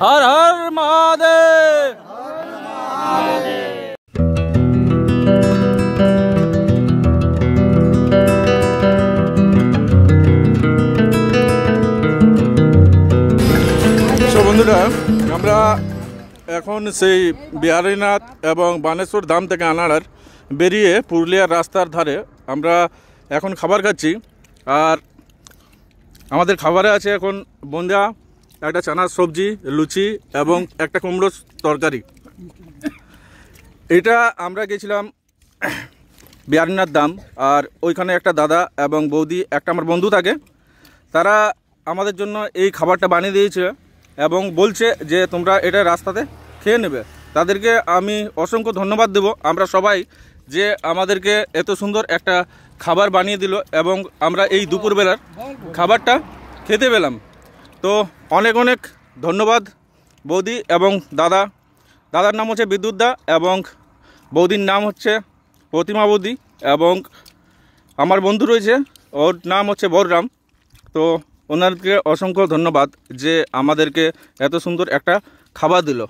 हर हर महादेव। বন্ধুরা আমরা এখন সেই বিহারীনাথ এবং বানেশ্বর ধাম থেকে আনাড়ার বেরিয়ে পুরুলিয়ার রাস্তার ধারে আমরা এখন খাবার খাচ্ছি। আর আমাদের খাবারে আছে এখন বন্ধা, একটা চানার সবজি, লুচি এবং একটা কুমড়ো তরকারি। এটা আমরা গেছিলাম বিহারীনাথ ধাম, আর ওইখানে একটা দাদা এবং বৌদি, একটা আমার বন্ধু থাকে, তারা আমাদের জন্য এই খাবারটা বানিয়ে দিয়েছে এবং বলছে যে তোমরা এটা রাস্তাতে খেয়ে নেবে। তাদেরকে আমি অসংখ্য ধন্যবাদ দেব। আমরা সবাই যে আমাদেরকে এত সুন্দর একটা খাবার বানিয়ে দিল এবং আমরা এই দুপুরবেলার খাবারটা খেতে পেলাম। তো অনেক অনেক ধন্যবাদ বৌদি এবং দাদা। দাদার নাম হচ্ছে বিদ্যুৎ দা এবং বৌদির নাম হচ্ছে প্রতিমা বৌদি, এবং আমার বন্ধু রয়েছে, ওর নাম হচ্ছে বলরাম। তো ওনাদেরকে অসংখ্য ধন্যবাদ যে আমাদেরকে এত সুন্দর একটা খাবার দিল।